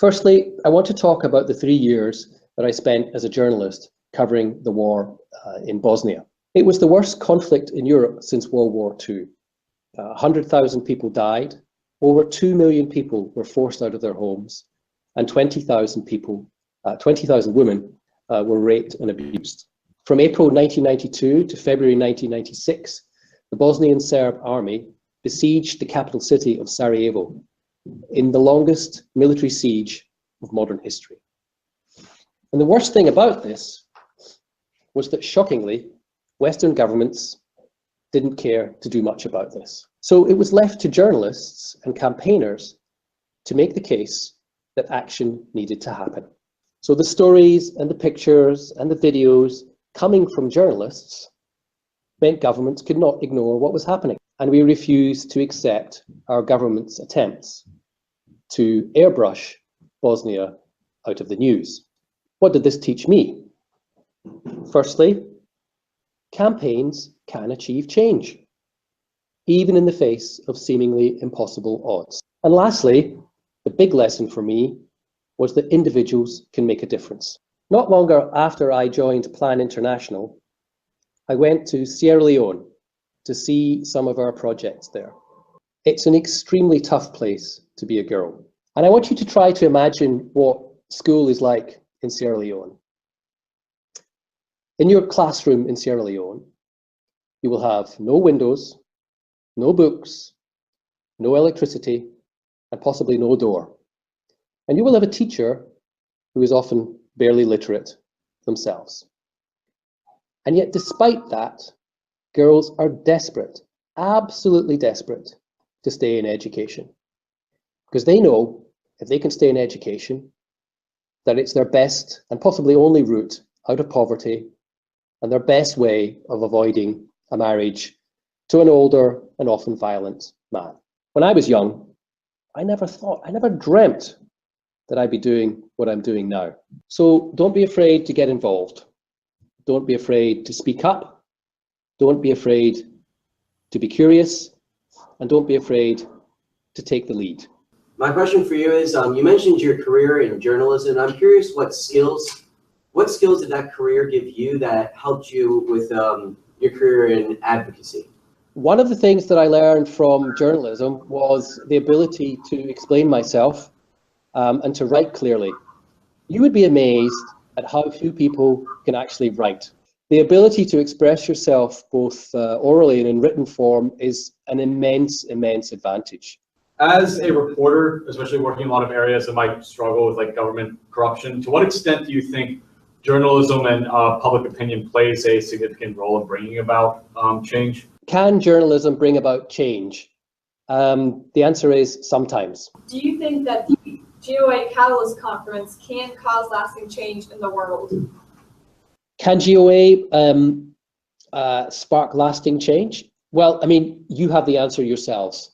Firstly, I want to talk about the 3 years that I spent as a journalist covering the war in Bosnia. It was the worst conflict in Europe since World War II. 100,000 people died, over 2 million people were forced out of their homes, and 20,000 women were raped and abused. From April 1992 to February 1996, the Bosnian Serb army besieged the capital city of Sarajevo in the longest military siege of modern history. And the worst thing about this was that, shockingly, Western governments didn't care to do much about this. So it was left to journalists and campaigners to make the case that action needed to happen. So the stories and the pictures and the videos coming from journalists meant governments could not ignore what was happening. And we refused to accept our government's attempts to airbrush Bosnia out of the news. What did this teach me? Firstly, campaigns can achieve change, even in the face of seemingly impossible odds. And lastly, the big lesson for me was that individuals can make a difference. Not long after I joined Plan International, I went to Sierra Leone to see some of our projects there. It's an extremely tough place to be a girl. And I want you to try to imagine what school is like in Sierra Leone. In your classroom in Sierra Leone, you will have no windows, no books, no electricity, and possibly no door. And you will have a teacher who is often barely literate themselves. And yet, despite that, girls are desperate, absolutely desperate, to stay in education. Because they know if they can stay in education, that it's their best and possibly only route out of poverty and their best way of avoiding a marriage to an older and often violent man. When I was young, I never dreamt that I'd be doing what I'm doing now. So don't be afraid to get involved. Don't be afraid to speak up. Don't be afraid to be curious, and don't be afraid to take the lead. My question for you is, you mentioned your career in journalism. I'm curious what skills did that career give you that helped you with your career in advocacy? One of the things that I learned from journalism was the ability to explain myself and to write clearly. You would be amazed at how few people can actually write. The ability to express yourself both orally and in written form is an immense, immense advantage. As a reporter, especially working in a lot of areas that might struggle with like government corruption, to what extent do you think journalism and public opinion plays a significant role in bringing about change? Can journalism bring about change? The answer is sometimes. Do you think that the GOA Catalyst Conference can cause lasting change in the world? Can GOA spark lasting change? Well, I mean, you have the answer yourselves.